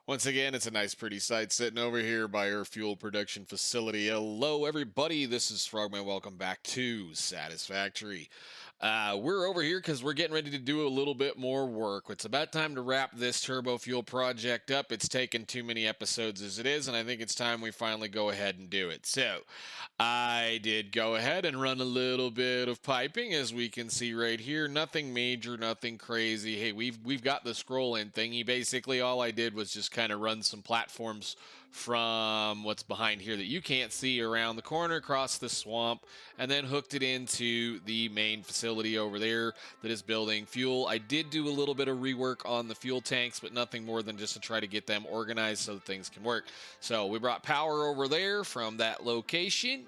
Once again, it's a nice, pretty sight sitting over here by our fuel production facility. Hello, everybody. This is Frogman. Welcome back to Satisfactory. We're over here because we're getting ready to do a little bit more work. It's about time to wrap this Turbofuel project up. It's taken too many episodes as it is, and I think it's time we finally go ahead and do it. So, I did go ahead and run a little bit of piping, as we can see right here. Nothing major, nothing crazy. Hey, we've got the scroll in thingy. Basically, all I did was just kind of run some platforms from what's behind here that you can't see around the corner across the swamp, and then hooked it into the main facility over there that is building fuel. I did do a little bit of rework on the fuel tanks, but nothing more than just to try to get them organized so that things can work. So we brought power over there from that location.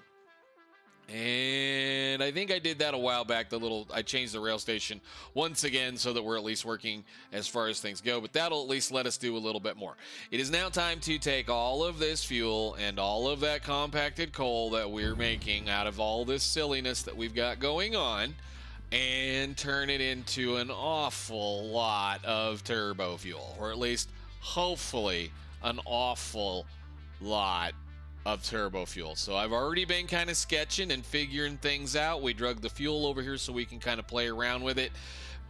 And I think I did that a while back. I changed the rail station once again so that we're at least working as far as things go. But that'll at least let us do a little bit more. It is now time to take all of this fuel and all of that compacted coal that we're making out of all this silliness that we've got going on and turn it into an awful lot of turbo fuel, or at least hopefully an awful lot of turbo fuel. So I've already been kind of sketching and figuring things out. We drug the fuel over here so we can kind of play around with it.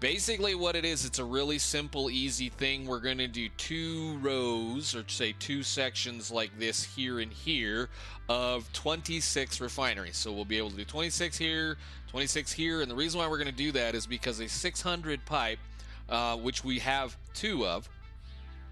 Basically what it is, it's a really simple, easy thing. We're going to do 2 rows, or say 2 sections like this here and here, of 26 refineries. So we'll be able to do 26 here, 26 here, and the reason why we're going to do that is because a 600 pipe, which we have 2 of,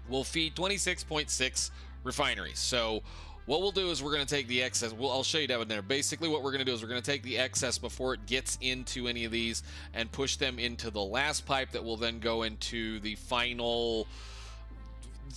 will feed 26.6 refineries. So what we'll do is we're going to take the excess. I'll show you down there. Basically, what we're going to do is we're going to take the excess before it gets into any of these and push them into the last pipe that will then go into the final.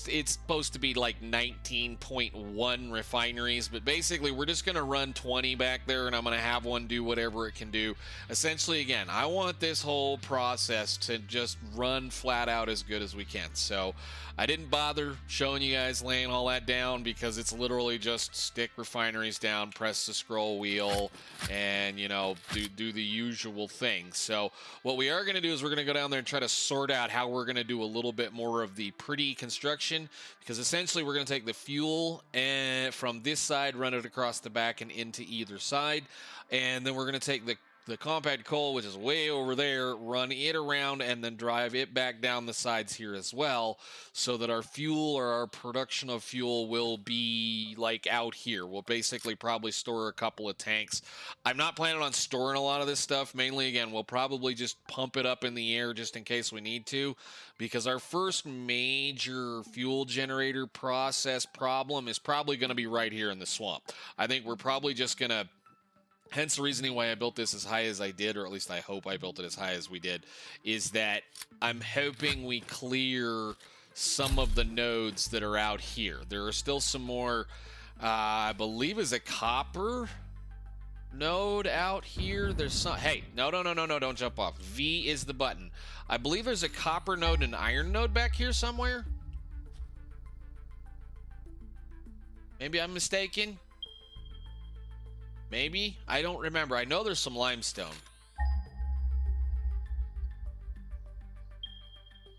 It's supposed to be like 19.1 refineries, but basically we're just going to run 20 back there, and I'm going to have one do whatever it can do. Essentially, again, I want this whole process to just run flat out as good as we can. So I didn't bother showing you guys laying all that down because it's literally just stick refineries down, press the scroll wheel, and do the usual thing. So what we are going to do is we're going to go down there and try to sort out how we're going to do a little bit more of the pretty construction, because essentially we're going to take the fuel and from this side, run it across the back and into either side, and then we're going to take the compact coal, which is way over there, run it around and then drive it back down the sides here as well, so that our fuel, or our production of fuel, will be like out here. We'll basically probably store a couple of tanks. I'm not planning on storing a lot of this stuff. Mainly, again, we'll probably just pump it up in the air just in case we need to, because our first major fuel generator process problem is probably going to be right here in the swamp. I think we're probably just going to, hence the reasoning why I built this as high as I did, or at least I hope I built it as high as we did, is that I'm hoping we clear some of the nodes that are out here. There are still some more, I believe is a copper node out here. There's some, hey, no, don't jump off. V is the button. I believe there's a copper node and an iron node back here somewhere. Maybe I'm mistaken. Maybe? I don't remember. I know there's some limestone.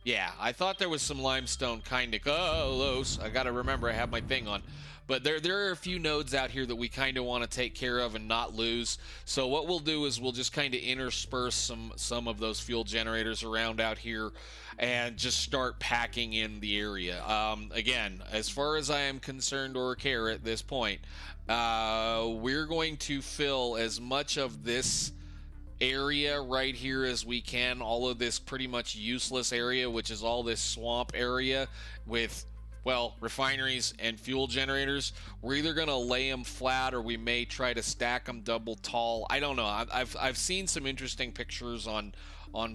Yeah, I thought there was some limestone kind of close. I gotta remember I have my thing on. But there are a few nodes out here that we kind of want to take care of and not lose. So what we'll do is we'll just kind of intersperse some of those fuel generators around out here and just start packing in the area. Again, as far as I am concerned or care at this point, we're going to fill as much of this area right here as we can, all of this pretty much useless area, which is all this swamp area, with, well, refineries and fuel generators. We're either going to lay them flat, or we may try to stack them double tall. I don't know. I've seen some interesting pictures on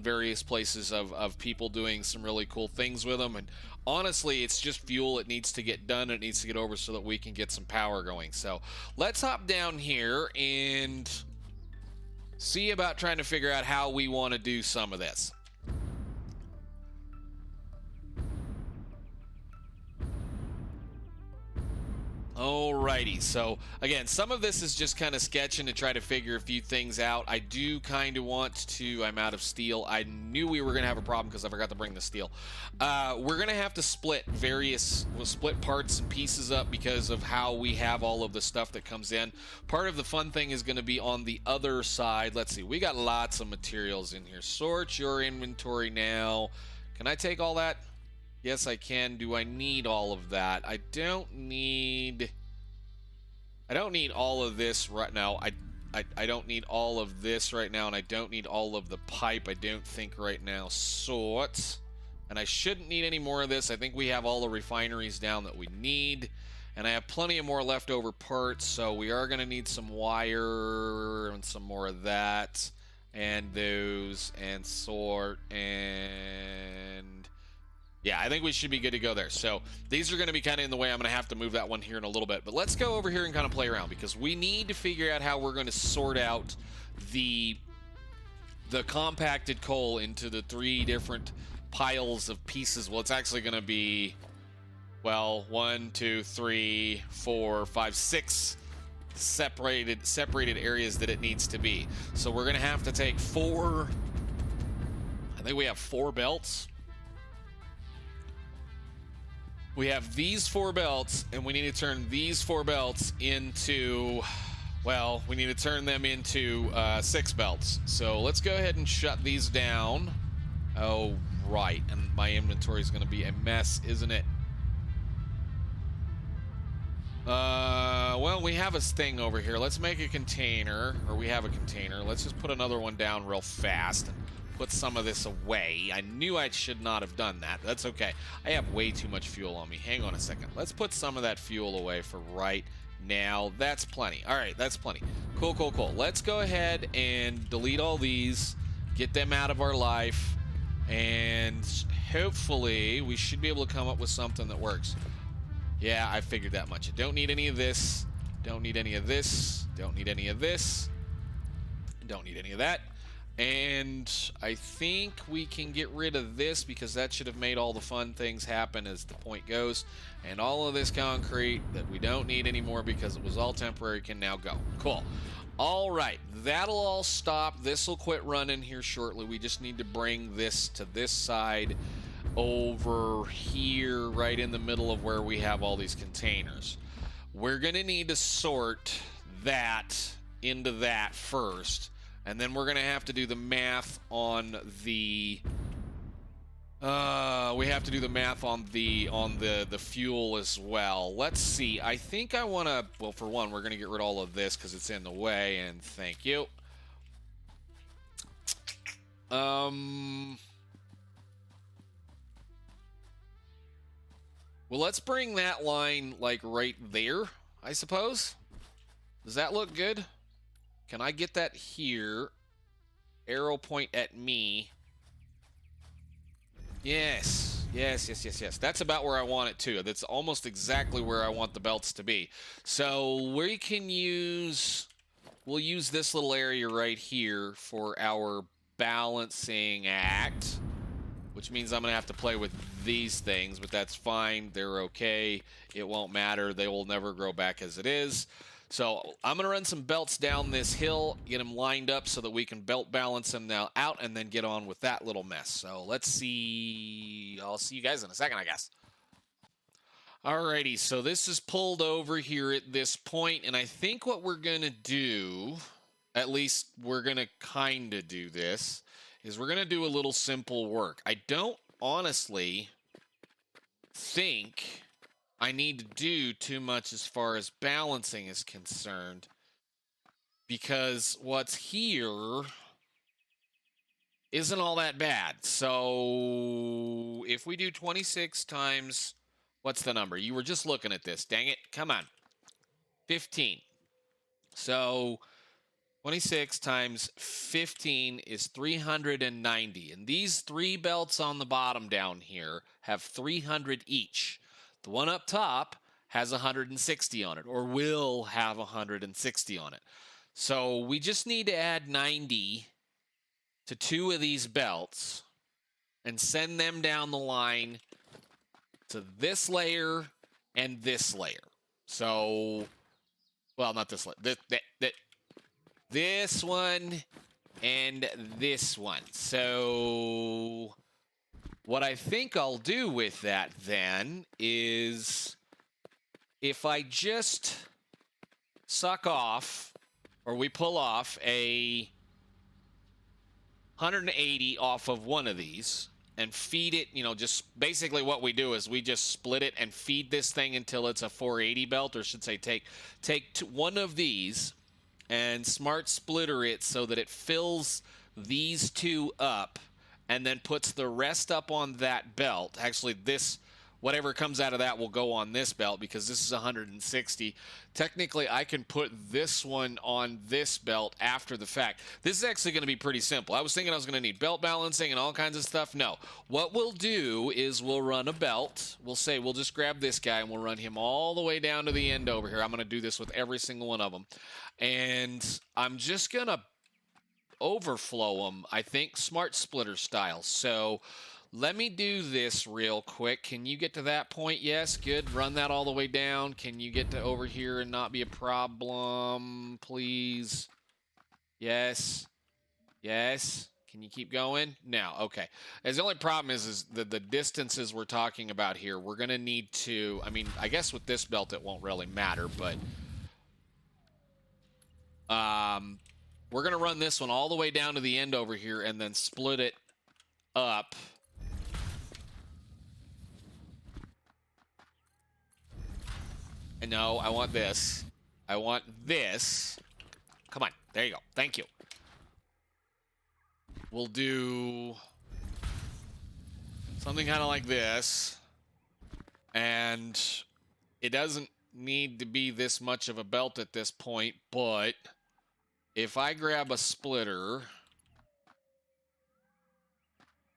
various places of people doing some really cool things with them, and honestly, it's just fuel. It needs to get done. It needs to get over so that we can get some power going. So let's hop down here and see about trying to figure out how we want to do some of this. All Alrighty, so again, some of this is just kind of sketching to try to figure a few things out. I do kind of want to, I'm out of steel. I knew we were going to have a problem because I forgot to bring the steel. We're going to have to split we'll split parts and pieces up because of how we have all of the stuff that comes in. Part of the fun thing is going to be on the other side. Let's see, we got lots of materials in here. Sort your inventory now. Can I take all that? Yes, I can. Do I need all of that? I don't need all of this right now. I don't need all of this right now, and I don't need all of the pipe, I don't think, right now. Sort. And I shouldn't need any more of this. I think we have all the refineries down that we need. And I have plenty of more leftover parts, so we are going to need some wire and some more of that. And those, and sort, and... yeah, I think we should be good to go there. So these are going to be kind of in the way. I'm going to have to move that one here in a little bit. But let's go over here and kind of play around, because we need to figure out how we're going to sort out the compacted coal into the 3 different piles of pieces. Well, it's actually going to be, well, 1, 2, 3, 4, 5, 6 separated areas that it needs to be. So we're going to have to take 4, I think we have 4 belts. We have these 4 belts, and we need to turn these 4 belts into, well, we need to turn them into 6 belts. So let's go ahead and shut these down. Oh, right. And my inventory is going to be a mess, isn't it? Well, we have a thing over here. Let's make a container, or we have a container. Let's just put another one down real fast and put some of this away. I knew I should not have done that. That's okay. I have way too much fuel on me. Hang on a second. Let's put some of that fuel away for right now. That's plenty. All right, that's plenty. Cool, cool, cool. Let's go ahead and delete all these, get them out of our life, and hopefully we should be able to come up with something that works. Yeah, I figured that much. I don't need any of this. Don't need any of this. Don't need any of this. Don't need any of that. And I think we can get rid of this, because that should have made all the fun things happen, as the point goes. And all of this concrete that we don't need anymore because it was all temporary can now go. Cool. All right, that'll all stop. This will quit running here shortly. We just need to bring this to this side over here, right in the middle of where we have all these containers. We're going to need to sort that into that first. And then we're going to have to do the math on the we have to do the math on the fuel as well. Let's see. I think I want to, well, for one, we're going to get rid of all of this because it's in the way, and thank you. Well, let's bring that line like right there, I suppose. Does that look good? Can I get that here? Arrow point at me. Yes. Yes, yes, yes, yes. That's about where I want it too. That's almost exactly where I want the belts to be. So we can use, we'll use this little area right here for our balancing act, which means I'm going to have to play with these things, but that's fine. They're okay. It won't matter. They will never grow back as it is. So I'm going to run some belts down this hill, get them lined up so that we can belt balance them now out, and then get on with that little mess. So let's see. I'll see you guys in a second, I guess. Alrighty, so this is pulled over here at this point, and I think what we're going to do, at least we're going to kind of do this, is we're going to do a little simple work. I don't honestly think I need to do too much as far as balancing is concerned, because what's here isn't all that bad. So if we do 26 times, what's the number? You were just looking at this. Dang it. Come on. 15. So 26 times 15 is 390. And these 3 belts on the bottom down here have 300 each. The one up top has 160 on it, or will have 160 on it. So we just need to add 90 to 2 of these belts and send them down the line to this layer and this layer. So Well, not this one. This one and this one. So what I think I'll do with that then is if I just suck off, or we pull off a 180 off of one of these and feed it, you know, just basically what we do is we just split it and feed this thing until it's a 480 belt, or should say take one of these and smart splitter it so that it fills these two up and then puts the rest up on that belt. Actually, this, whatever comes out of that will go on this belt because this is 160. Technically, I can put this one on this belt after the fact. This is actually going to be pretty simple. I was thinking I was going to need belt balancing and all kinds of stuff. No. What we'll do is we'll run a belt. We'll say we'll just grab this guy and we'll run him all the way down to the end over here. I'm going to do this with every single one of them. And I'm just going to overflow them, I think, smart splitter style. So let me do this real quick. Can you get to that point? Yes, good. Run that all the way down. Can you get to over here and not be a problem, please? Yes. Yes. Can you keep going? No. Okay. As the only problem is the distances we're talking about here. We're going to need to, I mean, I guess with this belt it won't really matter, but we're going to run this one all the way down to the end over here and then split it up. No, I want this. I want this. Come on. There you go. Thank you. We'll do something kind of like this. And it doesn't need to be this much of a belt at this point, but if I grab a splitter,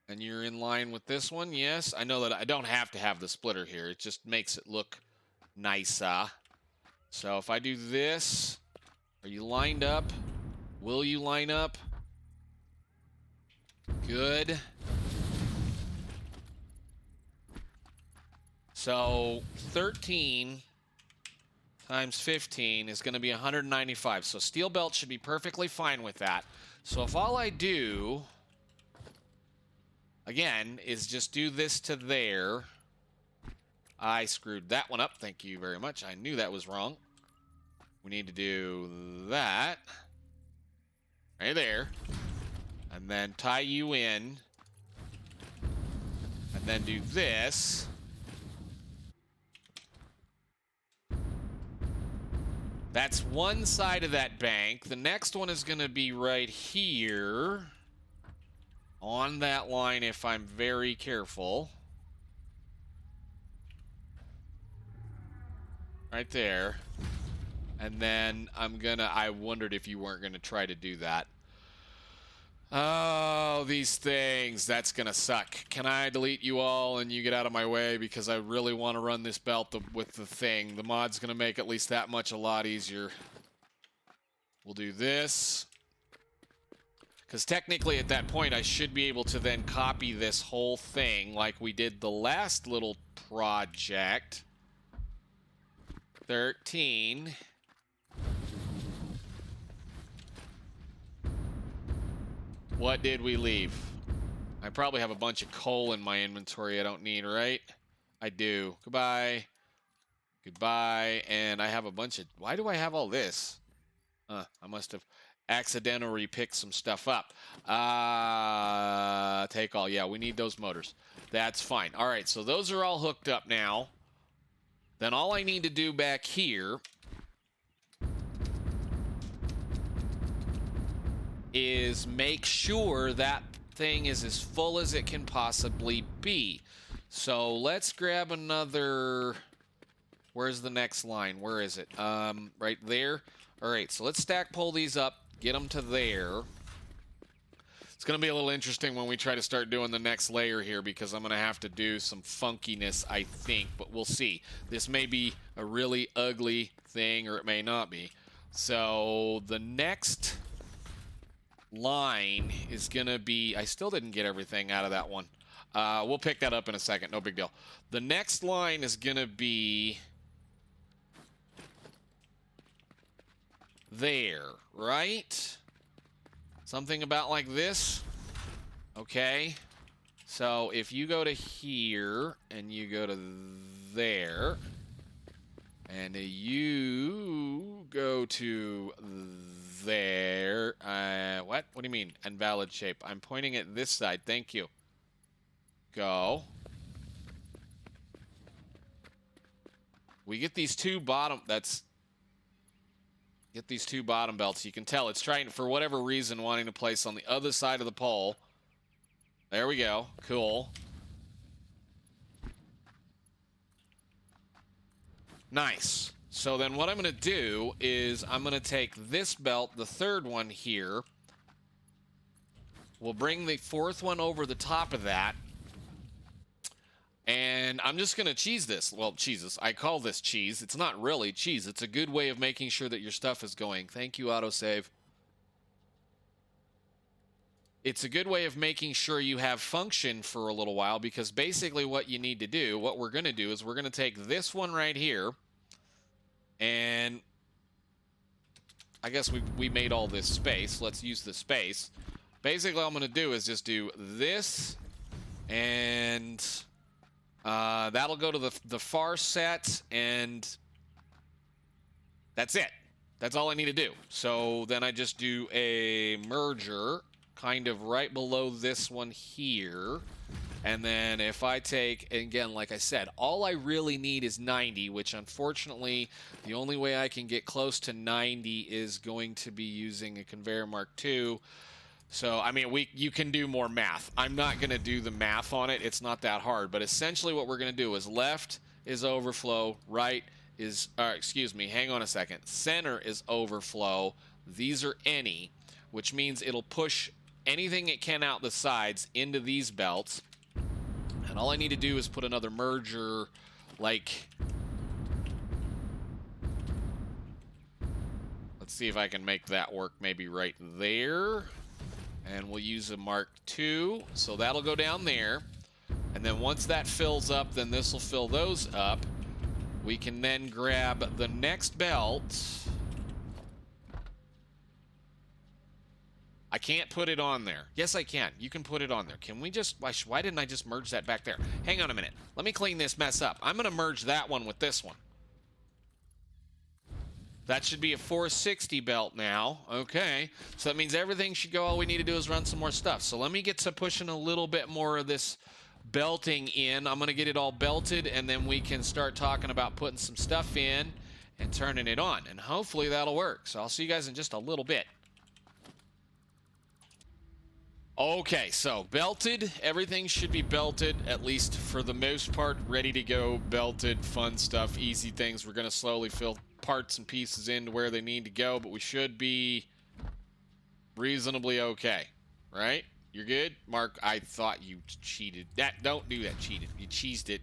and you're in line with this one, yes. I know that I don't have to have the splitter here. It just makes it look nicer. So if I do this, are you lined up? Will you line up? Good. So 13 times 15 is going to be 195. So steel belt should be perfectly fine with that. So if all I do, again, is just do this to there. I screwed that one up. Thank you very much. I knew that was wrong. We need to do that right there. And then tie you in. And then do this. That's one side of that bank. The next one is going to be right here on that line if I'm very careful. Right there. And then I wondered if you weren't gonna try to do that. Oh, these things, that's gonna suck. Can I delete you all and you get out of my way because I really want to run this belt with the thing. The mod's gonna make at least that much a lot easier. We'll do this. Because technically at that point I should be able to then copy this whole thing like we did the last little project. 13. What did we leave? I probably have a bunch of coal in my inventory I don't need, right? I do. Goodbye. Goodbye. And I have a bunch of... Why do I have all this? I must have accidentally picked some stuff up. Take all. Yeah, we need those motors. That's fine. All right, so those are all hooked up now. Then all I need to do back here is make sure that thing is as full as it can possibly be. So let's grab another... Where's the next line? Where is it? Right there. All right, so let's stack pull these up, get them to there. It's going to be a little interesting when we try to start doing the next layer here because I'm going to have to do some funkiness, I think, but we'll see. This may be a really ugly thing or it may not be. So the next line is going to be... I still didn't get everything out of that one. We'll pick that up in a second. No big deal. The next line is going to be... there, right? Something about like this. Okay. So if you go to here and you go to there and you go to there, what do you mean invalid shape? I'm pointing at this side. Thank you. Go. We get these two bottom, get these two bottom belts. You can tell it's trying, for whatever reason, wanting to place on the other side of the pole. There we go. Cool. Nice. So then what I'm going to do is I'm going to take this belt, the third one here. We'll bring the fourth one over the top of that. And I'm just going to cheese this. Well, cheeses. I call this cheese. It's not really cheese. It's a good way of making sure that your stuff is going. Thank you, autosave. It's a good way of making sure you have function for a little while, because basically what you need to do, what we're going to do is we're going to take this one right here, and I guess we made all this space. Let's use the space. Basically, all I'm going to do is just do this, and that'll go to the far set, and that's it. That's all I need to do. So then I just do a merger kind of right below this one here. And then if I take, again, like I said, all I really need is 90, which unfortunately, the only way I can get close to 90 is going to be using a conveyor Mark II. So, I mean, you can do more math. I'm not going to do the math on it. It's not that hard. But essentially what we're going to do is left is overflow, right is, excuse me, hang on a second. Center is overflow. These are any, which means it'll push anything it can out the sides into these belts. And all I need to do is put another merger, like, let's see if I can make that work maybe right there. And we'll use a Mark II, so that'll go down there. And then once that fills up, then this will fill those up. We can then grab the next belt. I can't put it on there. Yes, I can. You can put it on there. Can we just, why didn't I just merge that back there? Hang on a minute. Let me clean this mess up. I'm going to merge that one with this one. That should be a 460 belt now. Okay. So that means everything should go. All we need to do is run some more stuff. So let me get to pushing a little bit more of this belting in. I'm going to get it all belted, and then we can start talking about putting some stuff in and turning it on. And hopefully that'll work. So I'll see you guys in just a little bit. Okay, so belted. Everything should be belted, at least for the most part. Ready to go, belted, fun stuff, easy things. We're going to slowly fill parts and pieces into where they need to go, but we should be reasonably okay, right? You're good? Mark, I thought you cheated. Don't do that, cheated. You cheesed it.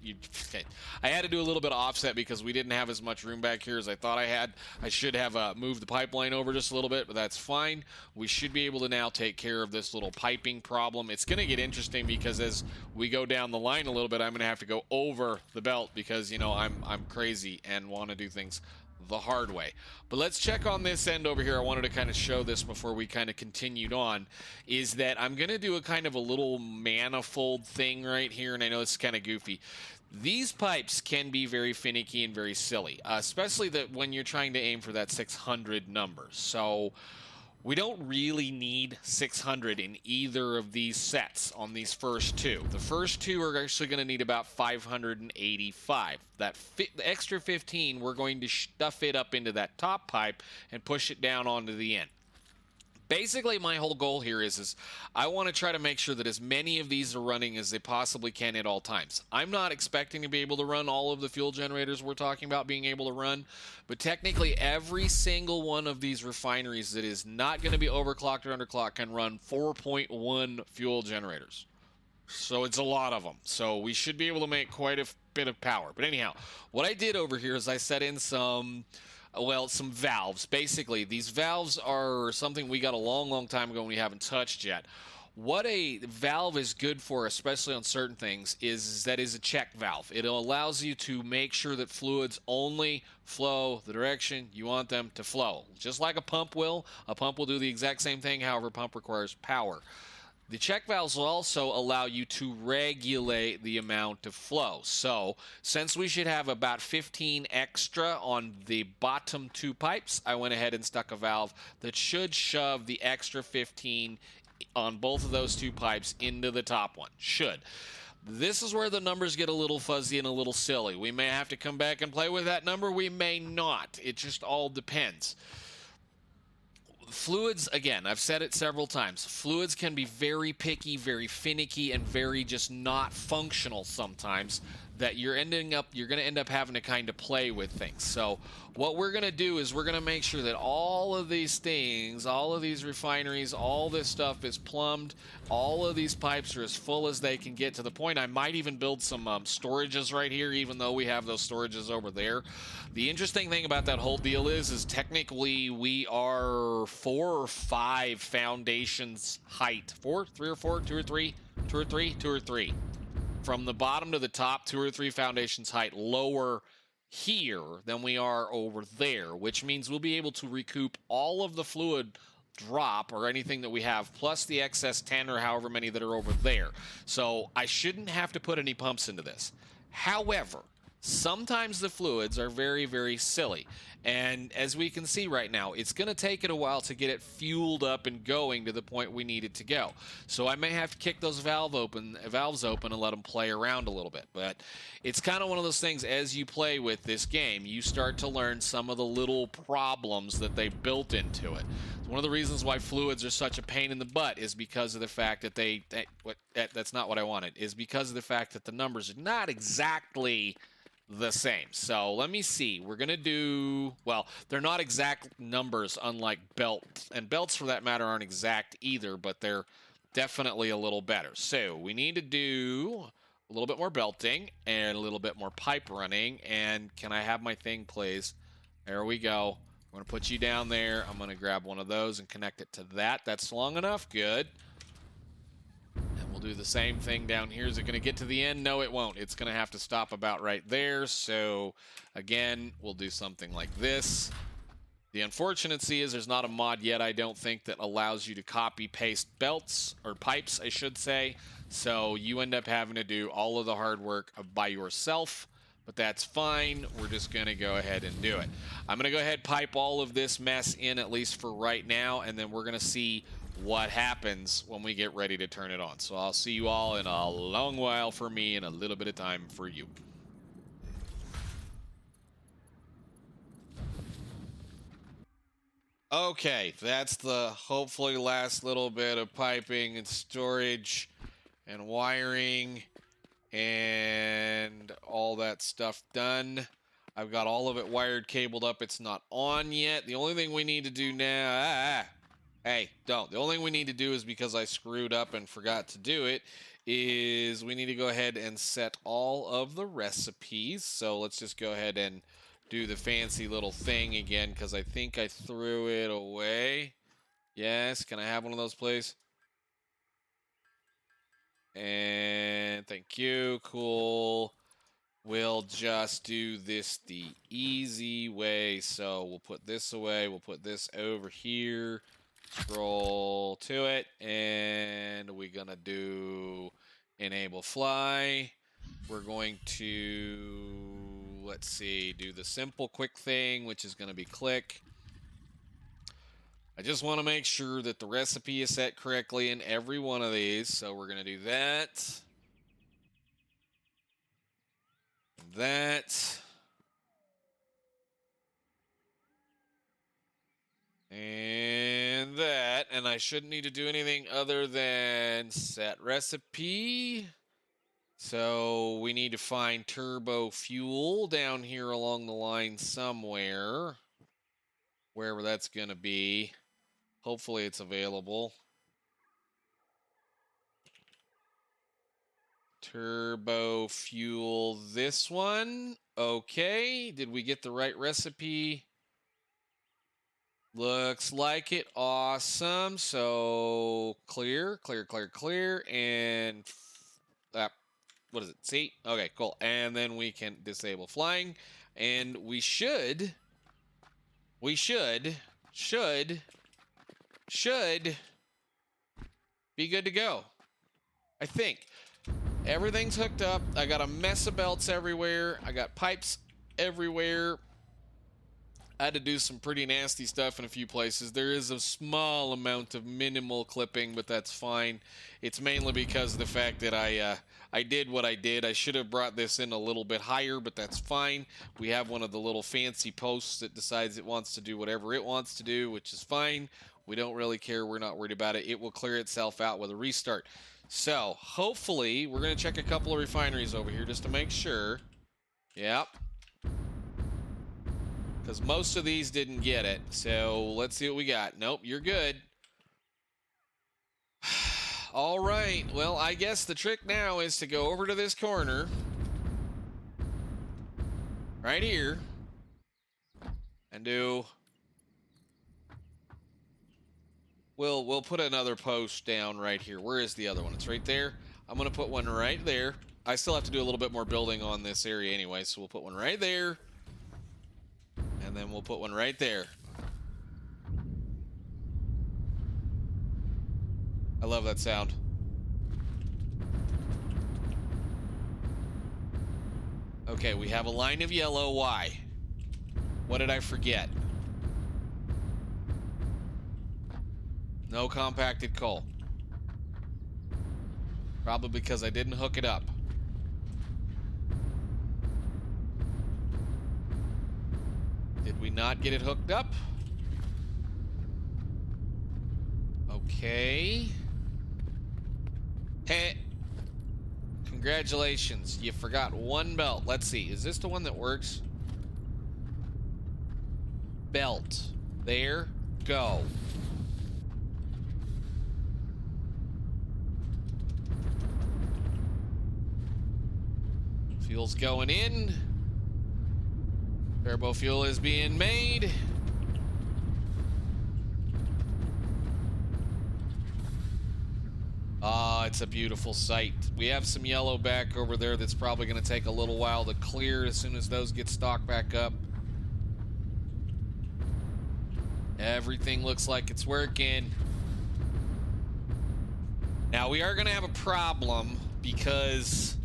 I had to do a little bit of offset because we didn't have as much room back here as I thought I had. I should have moved the pipeline over just a little bit, but that's fine. We should be able to now take care of this little piping problem. It's going to get interesting because as we go down the line a little bit, I'm going to have to go over the belt because, you know, I'm crazy and want to do things the hard way. But let's check on this end over here. I wanted to kind of show this before we kind of continued on, is that I'm going to do a kind of a little manifold thing right here, and I know it's kind of goofy. These pipes can be very finicky and very silly, especially that when you're trying to aim for that 600 number. So we don't really need 600 in either of these sets on these first two. The first two are actually going to need about 585. The extra 15, we're going to stuff it up into that top pipe and push it down onto the end. Basically, my whole goal here is I want to try to make sure that as many of these are running as they possibly can at all times. I'm not expecting to be able to run all of the fuel generators we're talking about being able to run, but technically every single one of these refineries that is not going to be overclocked or underclocked can run 4.1 fuel generators. So it's a lot of them. So we should be able to make quite a bit of power. But anyhow, what I did over here is I set in some valves. Basically, these valves are something we got a long time ago and we haven't touched yet. What a valve is good for, especially on certain things, is that is a check valve. It allows you to make sure that fluids only flow the direction you want them to flow. Just like a pump will. A pump will do the exact same thing, however, a pump requires power. The check valves will also allow you to regulate the amount of flow. So, since we should have about 15 extra on the bottom two pipes, I went ahead and stuck a valve that should shove the extra 15 on both of those two pipes into the top one. Should. This is where the numbers get a little fuzzy and a little silly. We may have to come back and play with that number. We may not. It just all depends. Fluids, again, I've said it several times, fluids can be very picky, very finicky, and very just not functional sometimes, that you're going to end up having to kind of play with things. So what we're going to do is we're going to make sure that all of these things, all of these refineries, all this stuff is plumbed, all of these pipes are as full as they can get, to the point I might even build some storages right here, even though we have those storages over there. The interesting thing about that whole deal is technically we are 4 or 5 foundations height. 4, 3 or 4, 2 or 3, 2 or 3, 2 or 3. From the bottom to the top, 2 or 3 foundations height lower here than we are over there, which means we'll be able to recoup all of the fluid drop or anything that we have, plus the excess 10 or however many that are over there. So I shouldn't have to put any pumps into this. However, sometimes the fluids are very, very silly. And as we can see right now, it's going to take it a while to get it fueled up and going to the point we need it to go. So I may have to kick those valves open and let them play around a little bit. But it's kind of one of those things, as you play with this game, you start to learn some of the little problems that they built into it. One of the reasons why fluids are such a pain in the butt is because of the fact that that's not what I wanted, is because of the fact that the numbers are not exactly the same. So let me see. We're going to do, well, they're not exact numbers, unlike belts. And belts, for that matter, aren't exact either, but they're definitely a little better. So we need to do a little bit more belting and a little bit more pipe running. And can I have my thing, please? There we go. I'm going to put you down there. I'm going to grab one of those and connect it to that. That's long enough. Good. And we'll do the same thing down here. Is it going to get to the end? No, it won't. It's going to have to stop about right there. So, again, we'll do something like this. The unfortunacy is there's not a mod yet, I don't think, that allows you to copy-paste belts, or pipes, I should say. So you end up having to do all of the hard work by yourself. But that's fine. We're just going to go ahead and do it. I'm going to go ahead and pipe all of this mess in, at least for right now, and then we're going to see what happens when we get ready to turn it on. So I'll see you all in a long while for me and a little bit of time for you. Okay, that's the hopefully last little bit of piping and storage and wiring and all that stuff done. I've got all of it wired, cabled up. It's not on yet. The only thing we need to do now... Hey, don't. The only thing we need to do is, because I screwed up and forgot to do it, is we need to go ahead and set all of the recipes. So let's just go ahead and do the fancy little thing again, because I think I threw it away. Yes, can I have one of those, please? And thank you. Cool. We'll just do this the easy way. So we'll put this away. We'll put this over here. Scroll to it. And we're going to do enable fly. We're going to, let's see, do the simple quick thing, which is going to be click. I just want to make sure that the recipe is set correctly in every one of these. So we're going to do that. That. And that. And I shouldn't need to do anything other than set recipe. So we need to find Turbofuel down here along the line somewhere. Wherever that's going to be. Hopefully it's available. Turbofuel, this one. Okay, did we get the right recipe? Looks like it. Awesome. So clear, clear, clear, clear, and what is it? See? Okay, cool. And then we can disable flying, and we should be good to go. I think everything's hooked up. I got a mess of belts everywhere. I got pipes everywhere. I had to do some pretty nasty stuff in a few places. There is a small amount of minimal clipping, but that's fine. It's mainly because of the fact that I did what I did. I should have brought this in a little bit higher, but that's fine. We have one of the little fancy posts that decides it wants to do whatever it wants to do, which is fine. We don't really care. We're not worried about it. It will clear itself out with a restart. So hopefully, we're going to check a couple of refineries over here just to make sure. Yep. Because most of these didn't get it. So let's see what we got. Nope, you're good. All right. Well, I guess the trick now is to go over to this corner. Right here. And do... We'll put another post down right here. Where is the other one? It's right there. I'm going to put one right there. I still have to do a little bit more building on this area anyway, so we'll put one right there. And then we'll put one right there. I love that sound. Okay, we have a line of yellow. Why? What did I forget? No compacted coal. Probably because I didn't hook it up. Did we not get it hooked up? Okay. Hey. Congratulations. You forgot one belt. Let's see. Is this the one that works? Belt. There. Go. Fuel's going in. Turbofuel is being made. Ah, it's a beautiful sight. We have some yellow back over there that's probably going to take a little while to clear as soon as those get stocked back up. Everything looks like it's working. Now, we are going to have a problem because,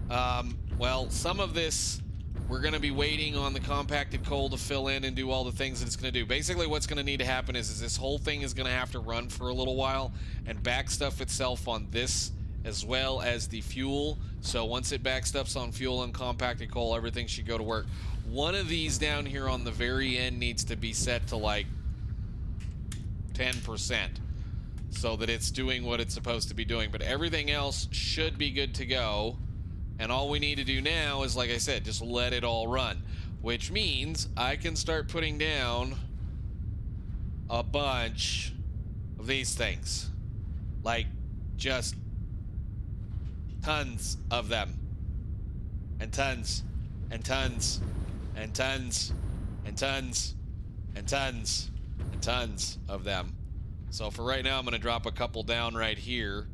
well, some of this, we're going to be waiting on the compacted coal to fill in and do all the things that it's going to do. Basically, what's going to need to happen is this whole thing is going to have to run for a little while and backstuff itself on this as well as the fuel. So once it backstuffs on fuel and compacted coal, everything should go to work. One of these down here on the very end needs to be set to like 10% so that it's doing what it's supposed to be doing. But everything else should be good to go. And all we need to do now is, like I said, just let it all run, which means I can start putting down a bunch of these things. Like, just tons of them. And tons, and tons, and tons, and tons, and tons, and tons of them. So for right now, I'm going to drop a couple down right here.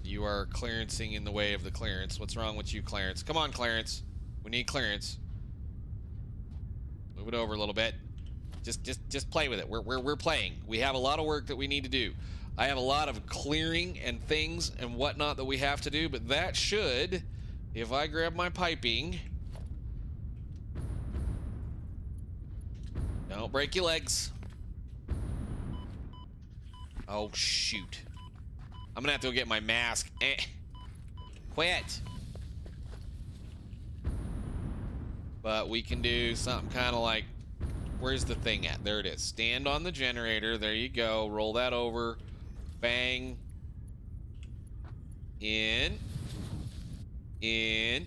You are clearancing in the way of the clearance. What's wrong with you, Clarence? Come on, Clarence. We need clearance. Move it over a little bit. Just play with it. We're playing. We have a lot of work that we need to do. I have a lot of clearing and things and whatnot that we have to do, but that should, if I grab my piping, don't break your legs. Oh, shoot. I'm gonna have to go get my mask. Quit. But we can do something kind of like, where's the thing at? There it is. Stand on the generator. There you go. Roll that over. Bang. In. In.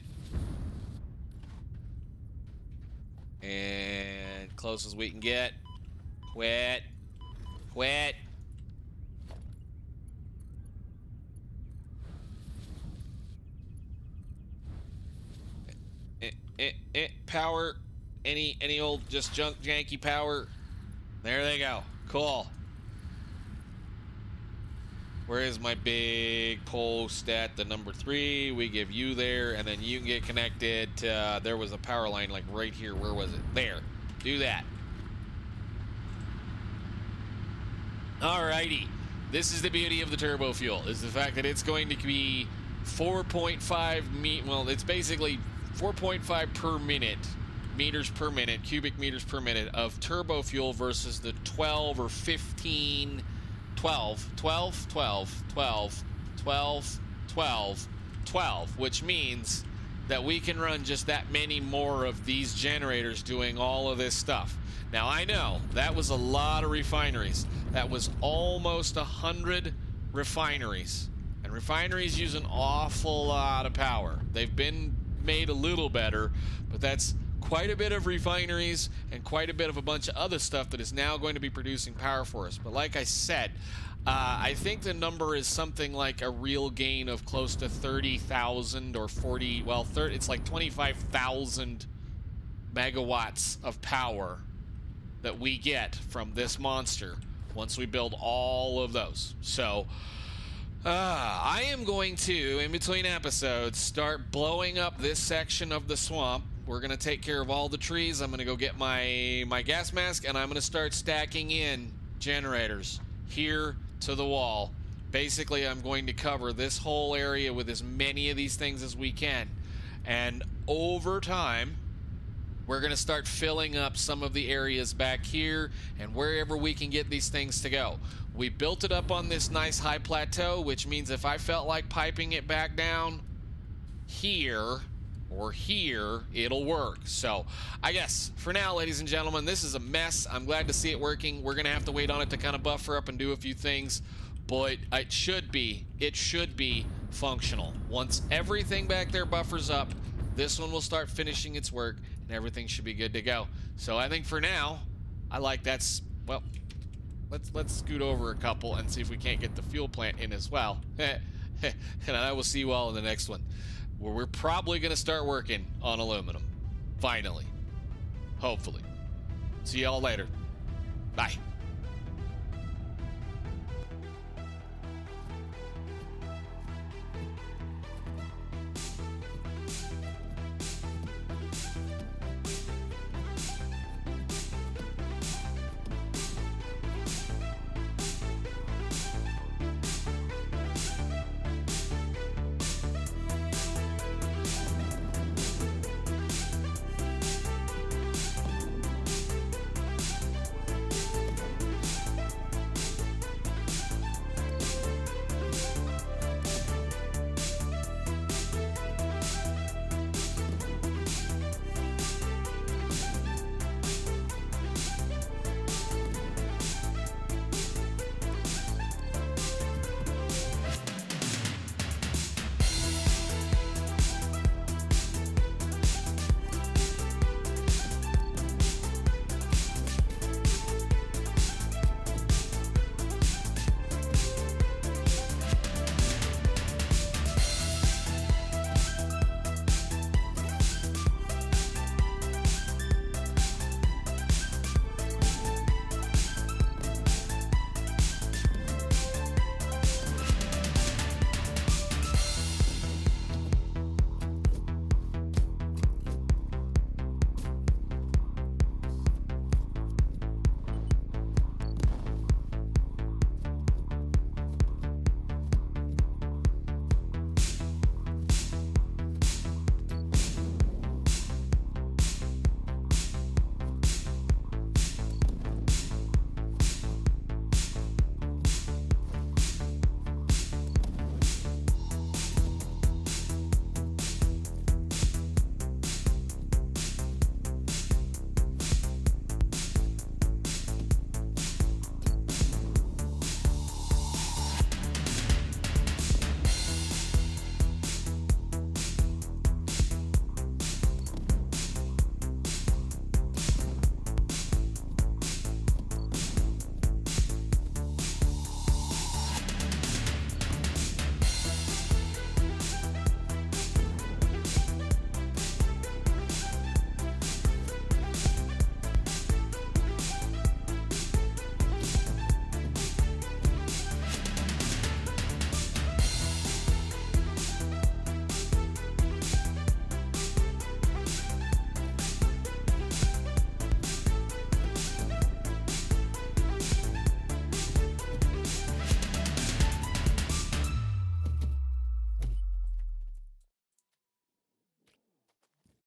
And close as we can get. Quit. Quit. Power. Any old just janky power. There they go. Cool. Where is my big post at the number 3? We give you there, and then you can get connected to, there was a power line like right here. Where was it? There. Do that. Alrighty. This is the beauty of the turbo fuel, is the fact that it's going to be 4.5 well, it's basically 4.5 per minute, meters per minute, cubic meters per minute of turbo fuel versus the 12 or 15, 12, 12, 12, 12, 12, 12, 12, which means that we can run just that many more of these generators doing all of this stuff. Now, I know that was a lot of refineries. That was almost 100 refineries. And refineries use an awful lot of power. They've been made a little better, but that's quite a bit of refineries and quite a bit of a bunch of other stuff that is now going to be producing power for us. But like I said, I think the number is something like a real gain of close to 30,000 or 40, well, it's like 25,000 megawatts of power that we get from this monster once we build all of those. So I am going to, in between episodes, start blowing up this section of the swamp. We're going to take care of all the trees. I'm going to go get my gas mask, and I'm going to start stacking in generators here to the wall. Basically, I'm going to cover this whole area with as many of these things as we can. And over time, we're going to start filling up some of the areas back here and wherever we can get these things to go. We built it up on this nice high plateau, which means if I felt like piping it back down here or here, it'll work. So I guess for now, ladies and gentlemen, this is a mess. I'm glad to see it working. We're going to have to wait on it to kind of buffer up and do a few things, but it should be functional. Once everything back there buffers up, this one will start finishing its work, and everything should be good to go. So I think for now, I like that's, well, let's scoot over a couple and see if we can't get the fuel plant in as well. And I will see you all in the next one, where we're probably going to start working on aluminum. Finally. Hopefully. See y'all later. Bye.